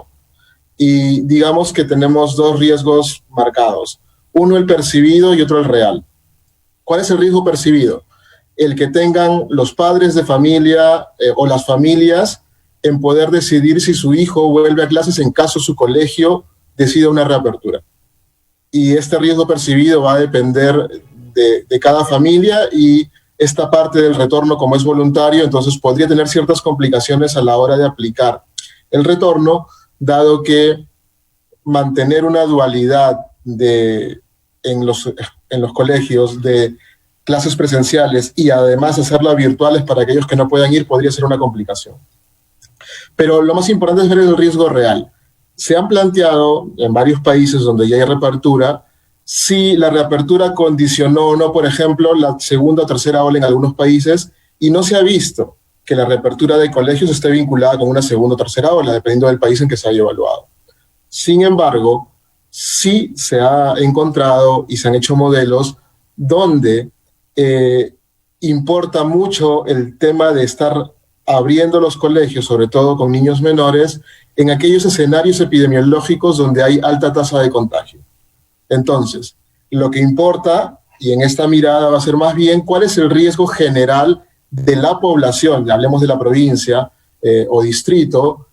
Y digamos que tenemos dos riesgos marcados, uno el percibido y otro el real. ¿Cuál es el riesgo percibido? El que tengan los padres de familia o las familias en poder decidir si su hijo vuelve a clases en caso su colegio decida una reapertura. Y este riesgo percibido va a depender de cada familia, y esta parte del retorno, como es voluntario, entonces podría tener ciertas complicaciones a la hora de aplicar el retorno, dado que mantener una dualidad en los colegios de clases presenciales y además hacerlas virtuales para aquellos que no puedan ir podría ser una complicación. Pero lo más importante es ver el riesgo real. Se han planteado en varios países donde ya hay reapertura, si la reapertura condicionó o no, por ejemplo, la segunda o tercera ola en algunos países, y no se ha visto que la reapertura de colegios esté vinculada con una segunda o tercera ola, dependiendo del país en que se haya evaluado. Sin embargo, sí se ha encontrado y se han hecho modelos donde importa mucho el tema de estar abriendo los colegios, sobre todo con niños menores, en aquellos escenarios epidemiológicos donde hay alta tasa de contagio. Entonces, lo que importa, y en esta mirada va a ser más bien, cuál es el riesgo general de la población, hablemos de la provincia o distrito,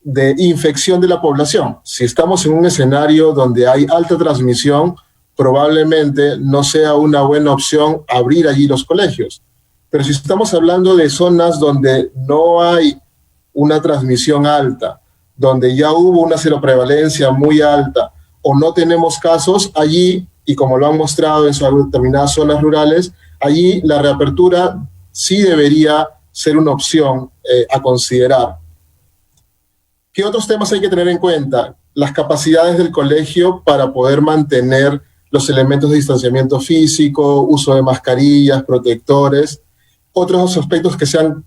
de infección de la población. Si estamos en un escenario donde hay alta transmisión, probablemente no sea una buena opción abrir allí los colegios. Pero si estamos hablando de zonas donde no hay una transmisión alta, donde ya hubo una seroprevalencia muy alta o no tenemos casos, allí, y como lo han mostrado en determinadas zonas rurales, allí la reapertura sí debería ser una opción a considerar. ¿Qué otros temas hay que tener en cuenta? Las capacidades del colegio para poder mantener los elementos de distanciamiento físico, uso de mascarillas, protectores. Otros aspectos que se han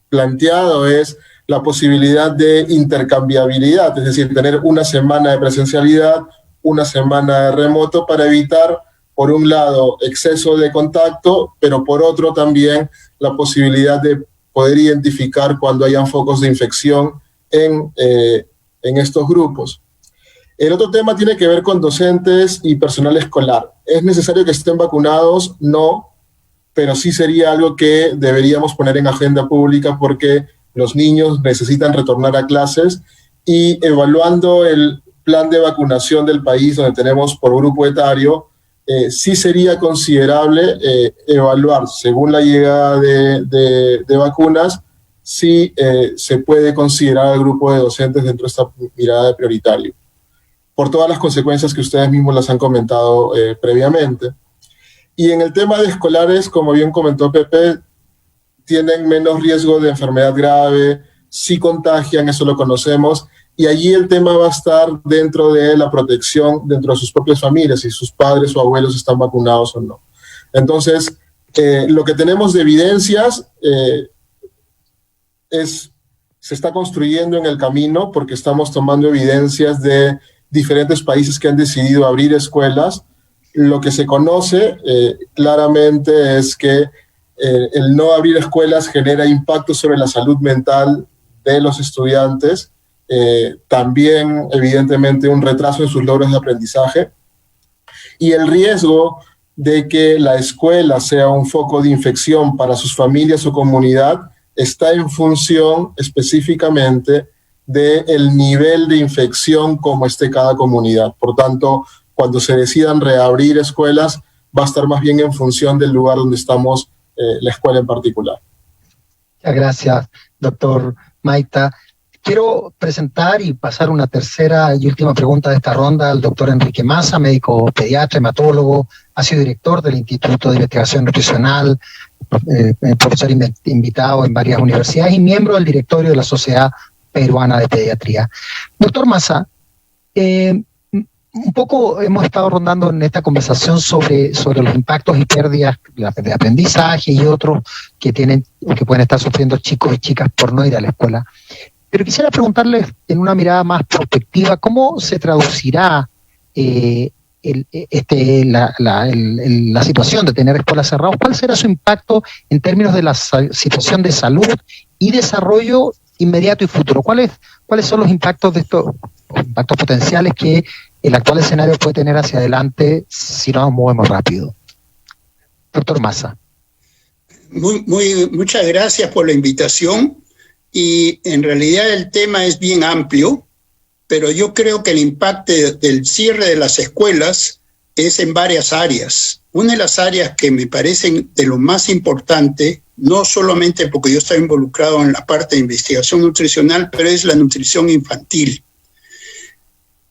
planteado es la posibilidad de intercambiabilidad, es decir, tener una semana de presencialidad, una semana de remoto, para evitar, por un lado, exceso de contacto, pero por otro también la posibilidad de poder identificar cuando hayan focos de infección en estos grupos. El otro tema tiene que ver con docentes y personal escolar. ¿Es necesario que estén vacunados? No, pero sí sería algo que deberíamos poner en agenda pública, porque los niños necesitan retornar a clases, y evaluando el plan de vacunación del país, donde tenemos por grupo etario, sí sería considerable evaluar, según la llegada de vacunas, si se puede considerar al grupo de docentes dentro de esta mirada de prioritario, por todas las consecuencias que ustedes mismos las han comentado previamente. Y en el tema de escolares, como bien comentó Pepe, tienen menos riesgo de enfermedad grave, sí contagian, eso lo conocemos, y allí el tema va a estar dentro de la protección dentro de sus propias familias, si sus padres o abuelos están vacunados o no. Entonces, lo que tenemos de evidencias se está construyendo en el camino, porque estamos tomando evidencias de diferentes países que han decidido abrir escuelas. Lo que se conoce claramente es que el no abrir escuelas genera impacto sobre la salud mental de los estudiantes, también evidentemente un retraso en sus logros de aprendizaje, y el riesgo de que la escuela sea un foco de infección para sus familias o comunidad está en función específicamente del nivel de infección como esté cada comunidad. Por tanto, cuando se decidan reabrir escuelas, va a estar más bien en función del lugar donde estamos, la escuela en particular. Muchas gracias, doctor Maita. Quiero presentar y pasar una tercera y última pregunta de esta ronda al doctor Enrique Massa, médico pediatra, hematólogo, ha sido director del Instituto de Investigación Nutricional, profesor invitado en varias universidades y miembro del directorio de la Sociedad Peruana de Pediatría. Doctor Massa, un poco hemos estado rondando en esta conversación sobre los impactos y pérdidas de aprendizaje y otros que tienen o que pueden estar sufriendo chicos y chicas por no ir a la escuela. Pero quisiera preguntarles, en una mirada más prospectiva, ¿cómo se traducirá la situación de tener escuelas cerradas, ¿cuál será su impacto en términos de la situación de salud y desarrollo inmediato y futuro? ¿Cuáles son los impactos de estos impactos potenciales que el actual escenario puede tener hacia adelante si no nos movemos rápido? Doctor Massa. Muchas gracias por la invitación, y en realidad el tema es bien amplio, pero yo creo que el impacto del cierre de las escuelas es en varias áreas. Una de las áreas que me parecen de lo más importante, no solamente porque yo estoy involucrado en la parte de investigación nutricional, pero es la nutrición infantil.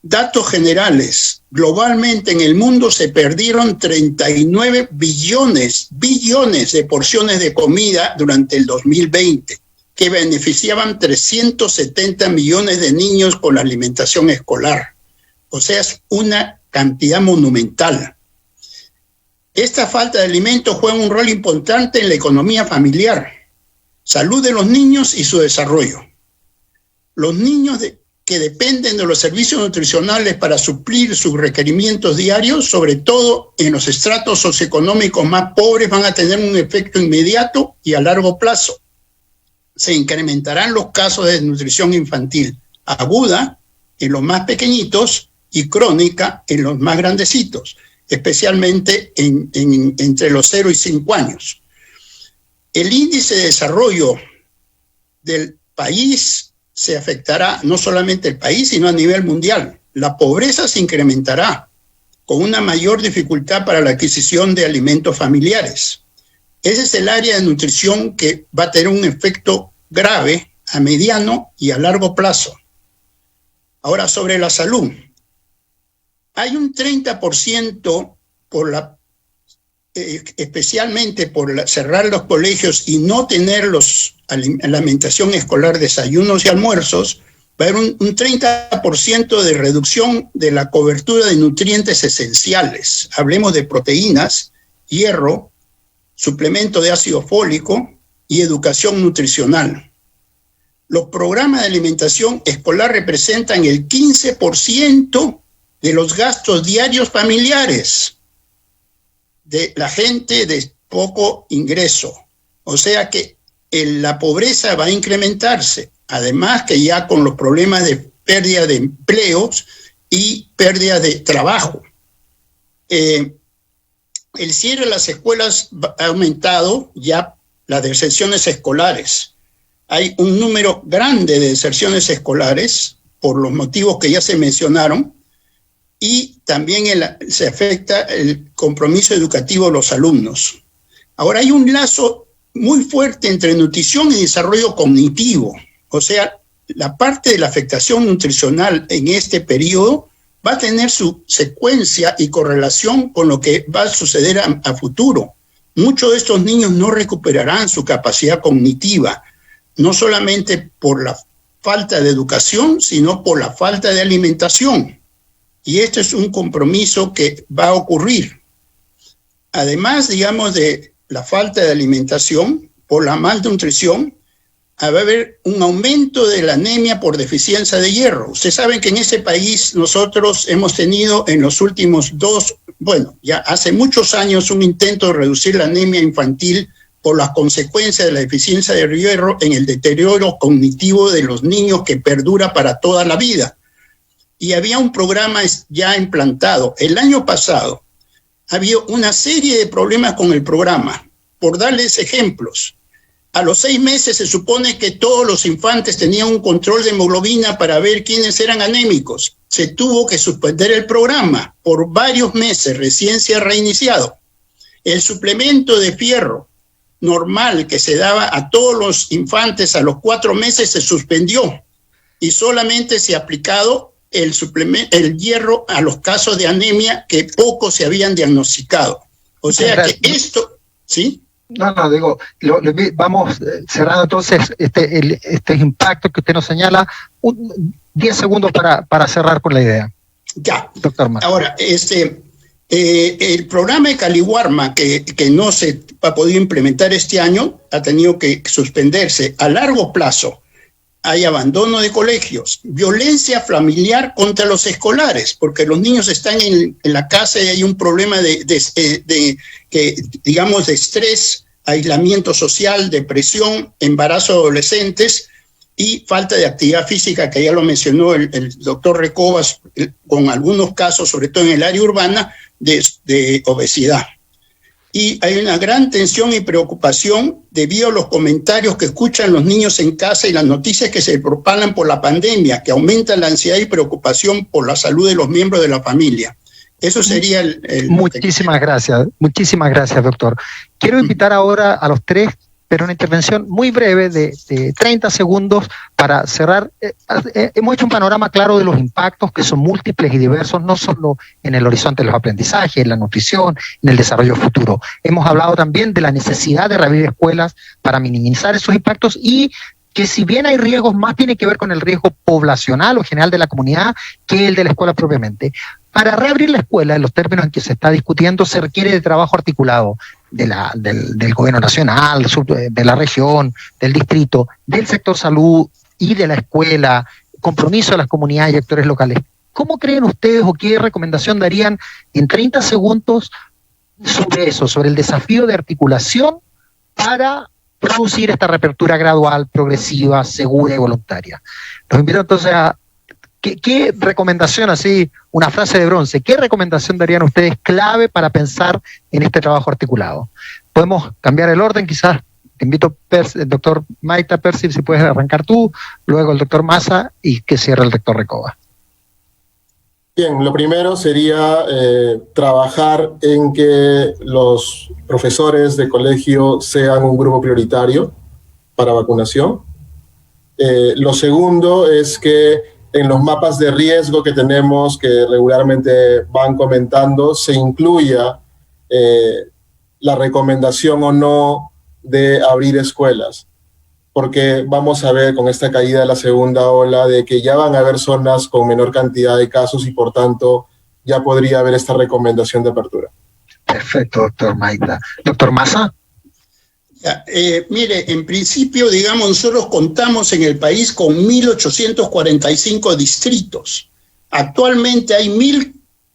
Datos generales. Globalmente en el mundo se perdieron 39 billones de porciones de comida durante el 2020, que beneficiaban 370 millones de niños con la alimentación escolar. O sea, es una cantidad monumental. Esta falta de alimentos juega un rol importante en la economía familiar, salud de los niños y su desarrollo. Los niños que dependen de los servicios nutricionales para suplir sus requerimientos diarios, sobre todo en los estratos socioeconómicos más pobres, van a tener un efecto inmediato y a largo plazo. Se incrementarán los casos de desnutrición infantil aguda en los más pequeñitos y crónica en los más grandecitos, especialmente entre los 0 y 5 años. El índice de desarrollo del país se afectará, no solamente el país, sino a nivel mundial. La pobreza se incrementará con una mayor dificultad para la adquisición de alimentos familiares. Ese es el área de nutrición que va a tener un efecto grave a mediano y a largo plazo. Ahora, sobre la salud. Hay un 30% especialmente por cerrar los colegios y no tener la alimentación escolar, desayunos y almuerzos, va a haber un 30% de reducción de la cobertura de nutrientes esenciales. Hablemos de proteínas, hierro, suplemento de ácido fólico y educación nutricional. Los programas de alimentación escolar representan el 15% de los gastos diarios familiares de la gente de poco ingreso. O sea que la pobreza va a incrementarse. Además que ya con los problemas de pérdida de empleos y pérdida de trabajo. El cierre de las escuelas ha aumentado ya las deserciones escolares. Hay un número grande de deserciones escolares por los motivos que ya se mencionaron, y también se afecta el compromiso educativo de los alumnos. Ahora hay un lazo muy fuerte entre nutrición y desarrollo cognitivo. O sea, la parte de la afectación nutricional en este periodo va a tener su secuencia y correlación con lo que va a suceder a futuro. Muchos de estos niños no recuperarán su capacidad cognitiva, no solamente por la falta de educación, sino por la falta de alimentación. Y esto es un compromiso que va a ocurrir. Además, digamos, de la falta de alimentación, por la malnutrición, va a haber un aumento de la anemia por deficiencia de hierro. Ustedes saben que en ese país nosotros hemos tenido en los últimos ya hace muchos años, un intento de reducir la anemia infantil por las consecuencias de la deficiencia de hierro en el deterioro cognitivo de los niños que perdura para toda la vida. Y había un programa ya implantado. El año pasado había una serie de problemas con el programa. Por darles ejemplos, a los 6 meses se supone que todos los infantes tenían un control de hemoglobina para ver quiénes eran anémicos. Se tuvo que suspender el programa por varios meses, recién se ha reiniciado. El suplemento de fierro normal que se daba a todos los infantes a los 4 meses se suspendió y solamente se ha aplicado el hierro a los casos de anemia que pocos se habían diagnosticado. O sea que esto, ¿sí? Vamos cerrando entonces este impacto que usted nos señala. 10 segundos para cerrar con la idea. Ya. Doctor Massa. Ahora, el programa de Caliwarma que no se ha podido implementar este año ha tenido que suspenderse. A largo plazo, hay abandono de colegios, violencia familiar contra los escolares, porque los niños están en la casa y hay un problema de estrés, aislamiento social, depresión, embarazo de adolescentes y falta de actividad física, que ya lo mencionó el doctor Recobas, con algunos casos, sobre todo en el área urbana, de obesidad. Y hay una gran tensión y preocupación debido a los comentarios que escuchan los niños en casa y las noticias que se propagan por la pandemia, que aumentan la ansiedad y preocupación por la salud de los miembros de la familia. Eso sería Muchísimas gracias, doctor. Quiero invitar ahora a los tres, pero una intervención muy breve de 30 segundos para cerrar. Hemos hecho un panorama claro de los impactos, que son múltiples y diversos, no solo en el horizonte de los aprendizajes, en la nutrición, en el desarrollo futuro. Hemos hablado también de la necesidad de reabrir escuelas para minimizar esos impactos y que si bien hay riesgos, más tiene que ver con el riesgo poblacional o general de la comunidad que el de la escuela propiamente. Para reabrir la escuela, en los términos en que se está discutiendo, se requiere de trabajo articulado del gobierno nacional, de la región, del distrito, del sector salud y de la escuela, compromiso de las comunidades y actores locales. ¿Cómo creen ustedes o qué recomendación darían en 30 segundos sobre eso, sobre el desafío de articulación para producir esta reapertura gradual, progresiva, segura y voluntaria? Los invito entonces a ¿Qué recomendación, así, una frase de bronce, qué recomendación darían ustedes clave para pensar en este trabajo articulado? Podemos cambiar el orden, quizás. Te invito, el doctor Maita, Percy, si puedes arrancar tú, luego el doctor Massa y que cierre el doctor Recoba. Bien, lo primero sería trabajar en que los profesores de colegio sean un grupo prioritario para vacunación. Lo segundo es que en los mapas de riesgo que tenemos, que regularmente van comentando, se incluya la recomendación o no de abrir escuelas, porque vamos a ver con esta caída de la segunda ola de que ya van a haber zonas con menor cantidad de casos y por tanto ya podría haber esta recomendación de apertura. Perfecto, doctor Maita. Doctor Massa. Mire, en principio, digamos, nosotros contamos en el país con 1.845 distritos. Actualmente hay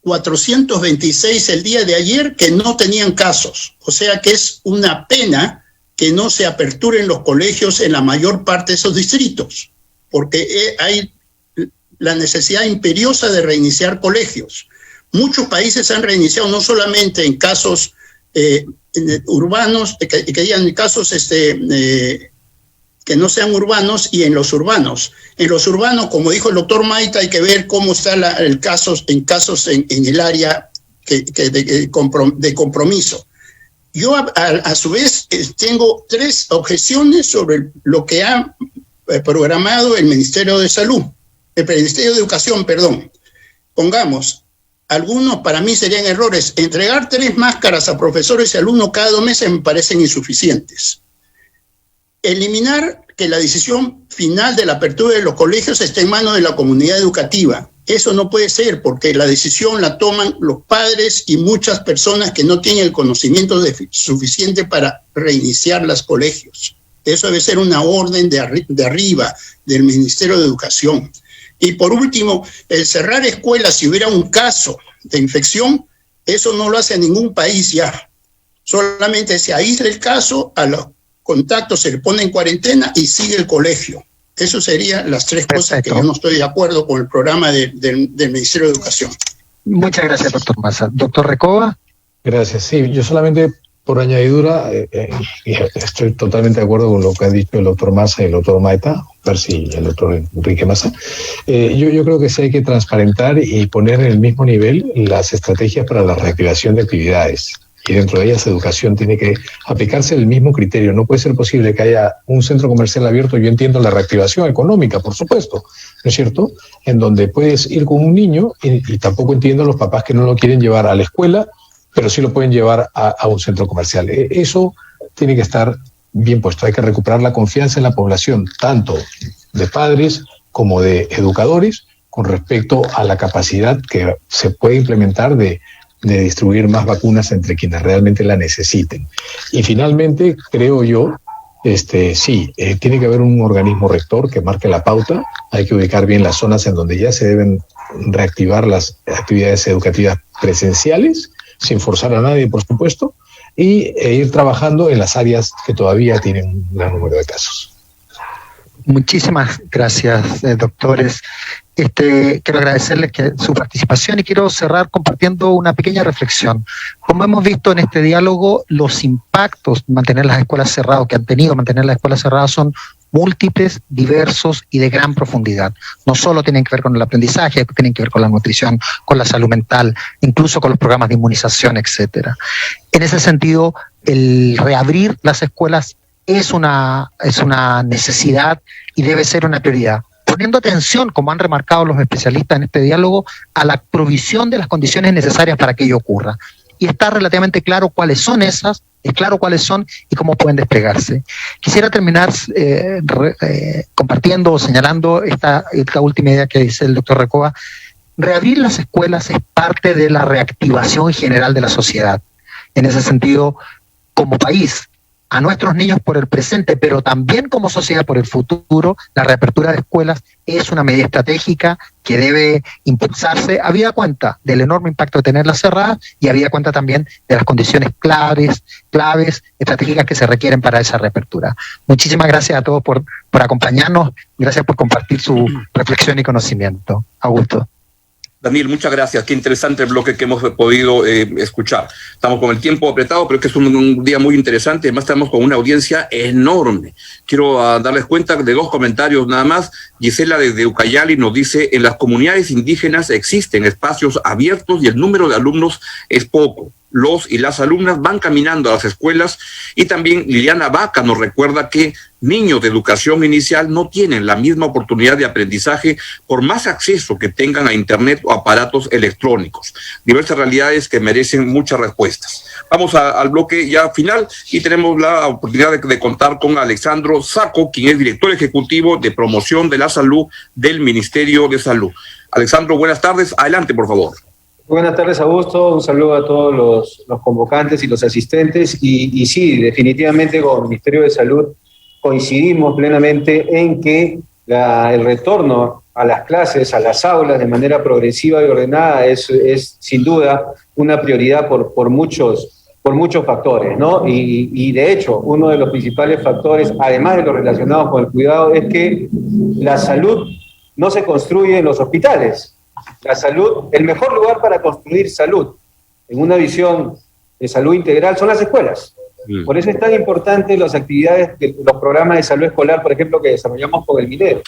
1.426 el día de ayer que no tenían casos. O sea que es una pena que no se aperturen los colegios en la mayor parte de esos distritos, porque hay la necesidad imperiosa de reiniciar colegios. Muchos países han reiniciado no solamente en casos urbanos, que digan casos que no sean urbanos, y en los urbanos. En los urbanos, como dijo el doctor Maita, hay que ver cómo está en el área de compromiso. Yo, a su vez, tengo 3 objeciones sobre lo que ha programado el Ministerio de Salud, el Ministerio de Educación, perdón. Pongamos, algunos para mí serían errores. Entregar 3 máscaras a profesores y alumnos cada 2 meses me parecen insuficientes. Eliminar que la decisión final de la apertura de los colegios esté en manos de la comunidad educativa. Eso no puede ser, porque la decisión la toman los padres y muchas personas que no tienen el conocimiento suficiente para reiniciar los colegios. Eso debe ser una orden de arriba, del Ministerio de Educación. Y por último, el cerrar escuelas si hubiera un caso de infección, eso no lo hace ningún país ya. Solamente se aísla el caso, a los contactos se le pone en cuarentena y sigue el colegio. Eso serían las 3 cosas que yo no estoy de acuerdo con el programa del Ministerio de Educación. Muchas gracias, doctor Massa. Doctor Recoba. Gracias. Sí, yo solamente por añadidura, estoy totalmente de acuerdo con lo que han dicho el doctor Massa y el doctor Maita, Percy y el doctor Enrique Massa. Yo creo que sí hay que transparentar y poner en el mismo nivel las estrategias para la reactivación de actividades. Y dentro de ellas, educación tiene que aplicarse el mismo criterio. No puede ser posible que haya un centro comercial abierto. Yo entiendo la reactivación económica, por supuesto, ¿no es cierto? En donde puedes ir con un niño y tampoco entiendo a los papás que no lo quieren llevar a la escuela, pero sí lo pueden llevar a un centro comercial. Eso tiene que estar bien puesto. Hay que recuperar la confianza en la población, tanto de padres como de educadores, con respecto a la capacidad que se puede implementar de distribuir más vacunas entre quienes realmente la necesiten. Y finalmente, creo yo, sí, tiene que haber un organismo rector que marque la pauta, hay que ubicar bien las zonas en donde ya se deben reactivar las actividades educativas presenciales, sin forzar a nadie, por supuesto, e ir trabajando en las áreas que todavía tienen un gran número de casos. Muchísimas gracias, doctores. Quiero agradecerles su participación y quiero cerrar compartiendo una pequeña reflexión. Como hemos visto en este diálogo, los impactos de mantener las escuelas cerradas, que han tenido mantener las escuelas cerradas, son múltiples, diversos y de gran profundidad. No solo tienen que ver con el aprendizaje, tienen que ver con la nutrición, con la salud mental, incluso con los programas de inmunización, etcétera. En ese sentido, el reabrir las escuelas es una necesidad y debe ser una prioridad, poniendo atención, como han remarcado los especialistas en este diálogo, a la provisión de las condiciones necesarias para que ello ocurra. Y está relativamente claro cuáles son esas, es claro cuáles son y cómo pueden desplegarse. Quisiera terminar compartiendo o señalando esta última idea que dice el doctor Recoba. Reabrir las escuelas es parte de la reactivación general de la sociedad. En ese sentido, como país, a nuestros niños por el presente, pero también como sociedad por el futuro, la reapertura de escuelas es una medida estratégica que debe impulsarse, habida cuenta del enorme impacto de tenerlas cerradas y habida cuenta también de las condiciones claves, estratégicas que se requieren para esa reapertura. Muchísimas gracias a todos por acompañarnos, gracias por compartir su reflexión y conocimiento. Augusto. Daniel, muchas gracias. Qué interesante el bloque que hemos podido escuchar. Estamos con el tiempo apretado, pero es que es un día muy interesante. Además, estamos con una audiencia enorme. Quiero darles cuenta de 2 comentarios nada más. Gisela desde Ucayali nos dice, en las comunidades indígenas existen espacios abiertos y el número de alumnos es poco. Los y las alumnas van caminando a las escuelas y también Liliana Vaca nos recuerda que niños de educación inicial no tienen la misma oportunidad de aprendizaje por más acceso que tengan a internet o aparatos electrónicos. Diversas realidades que merecen muchas respuestas. Vamos al bloque ya final y tenemos la oportunidad de contar con Alexandro Saco, quien es director ejecutivo de promoción de la salud del Ministerio de Salud. Alexandro, buenas tardes. Adelante, por favor. Buenas tardes, Augusto. Un saludo a todos los convocantes y los asistentes. Y sí, definitivamente con el Ministerio de Salud coincidimos plenamente en que el retorno a las clases, a las aulas de manera progresiva y ordenada es sin duda una prioridad por muchos factores, ¿no? Y de hecho, uno de los principales factores, además de los relacionados con el cuidado, es que la salud no se construye en los hospitales. La salud, el mejor lugar para construir salud, en una visión de salud integral, son las escuelas. Por eso es tan importante las actividades, los programas de salud escolar, por ejemplo, que desarrollamos con el MINER.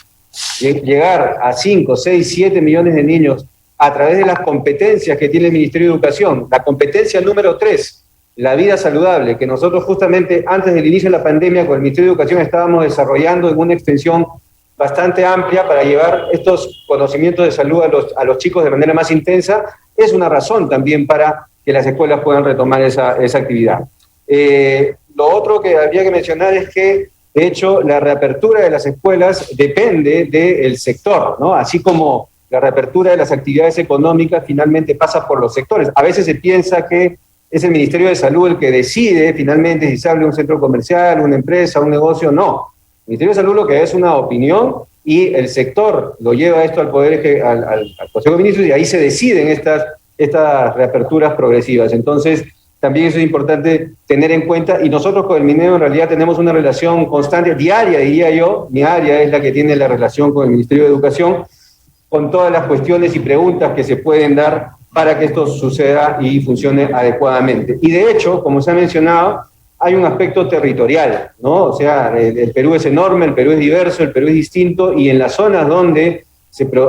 Llegar a 5, 6, 7 millones de niños a través de las competencias que tiene el Ministerio de Educación. La competencia número 3, la vida saludable, que nosotros justamente antes del inicio de la pandemia con el Ministerio de Educación estábamos desarrollando en una extensión bastante amplia para llevar estos conocimientos de salud a los chicos de manera más intensa, es una razón también para que las escuelas puedan retomar esa actividad. Lo otro que habría que mencionar es que, de hecho, la reapertura de las escuelas depende del sector, ¿no? Así como la reapertura de las actividades económicas finalmente pasa por los sectores. A veces se piensa que es el Ministerio de Salud el que decide finalmente si se abre un centro comercial, una empresa, un negocio. No. El Ministerio de Salud lo que es una opinión y el sector lo lleva esto al Poder al Consejo de Ministros y ahí se deciden estas reaperturas progresivas. Entonces, también eso es importante tener en cuenta y nosotros con el MINEO en realidad tenemos una relación constante, diaria diría yo, mi área es la que tiene la relación con el Ministerio de Educación, con todas las cuestiones y preguntas que se pueden dar para que esto suceda y funcione adecuadamente. Y de hecho, como se ha mencionado, hay un aspecto territorial, ¿no? O sea, el Perú es enorme, el Perú es diverso, el Perú es distinto, y en las zonas donde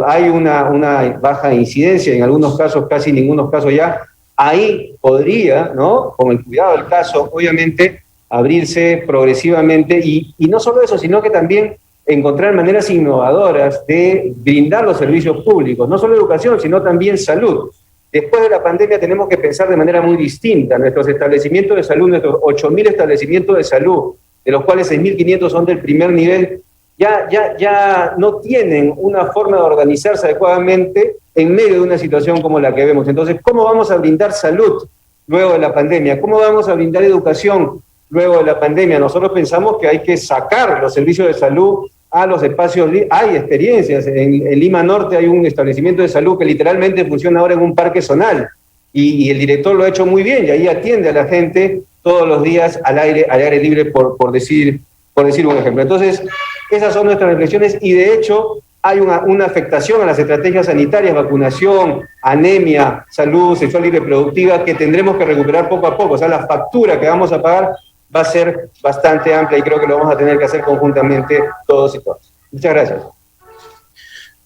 hay una baja incidencia, en algunos casos casi ningunos casos ya, ahí podría, ¿no? Con el cuidado del caso, obviamente, abrirse progresivamente, y no solo eso, sino que también encontrar maneras innovadoras de brindar los servicios públicos, no solo educación, sino también salud. Después de la pandemia tenemos que pensar de manera muy distinta. Nuestros establecimientos de salud, nuestros 8.000 establecimientos de salud, de los cuales 6.500 son del primer nivel, ya no tienen una forma de organizarse adecuadamente en medio de una situación como la que vemos. Entonces, ¿cómo vamos a brindar salud luego de la pandemia? ¿Cómo vamos a brindar educación luego de la pandemia. Nosotros pensamos que hay que sacar los servicios de salud a los espacios. Hay experiencias. En Lima Norte hay un establecimiento de salud que literalmente funciona ahora en un parque zonal y el director lo ha hecho muy bien y ahí atiende a la gente todos los días al aire libre, por decir un ejemplo. Entonces, esas son nuestras reflexiones y de hecho hay una afectación a las estrategias sanitarias, vacunación, anemia, salud sexual y reproductiva, que tendremos que recuperar poco a poco. O sea, la factura que vamos a pagar va a ser bastante amplia y creo que lo vamos a tener que hacer conjuntamente todos y todas. Muchas gracias.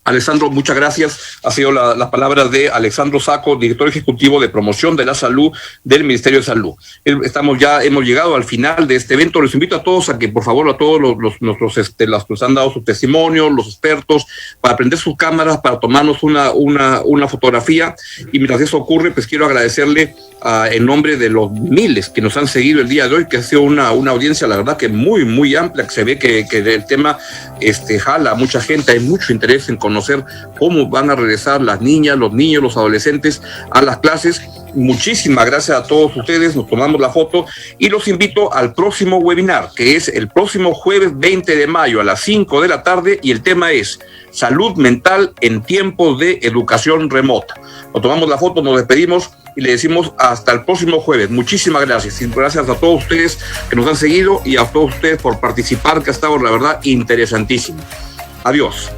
Alessandro, muchas gracias. Ha sido las palabras de Alessandro Sacco, director ejecutivo de promoción de la salud del Ministerio de Salud. Hemos llegado al final de este evento. Les invito a todos a que, por favor, a todos los que han dado su testimonio, los expertos, para prender sus cámaras, para tomarnos una fotografía. Y mientras eso ocurre, pues quiero agradecerle en nombre de los miles que nos han seguido el día de hoy, que ha sido una audiencia, la verdad, que muy, muy amplia, que se ve que el tema jala a mucha gente. Hay mucho interés en conocer cómo van a regresar las niñas, los niños, los adolescentes a las clases. Muchísimas gracias a todos ustedes, nos tomamos la foto y los invito al próximo webinar, que es el próximo jueves 20 de mayo a las 5 de la tarde y el tema es salud mental en tiempos de educación remota. Nos tomamos la foto, nos despedimos y le decimos hasta el próximo jueves. Muchísimas gracias y gracias a todos ustedes que nos han seguido y a todos ustedes por participar, que ha estado, la verdad, interesantísimo. Adiós.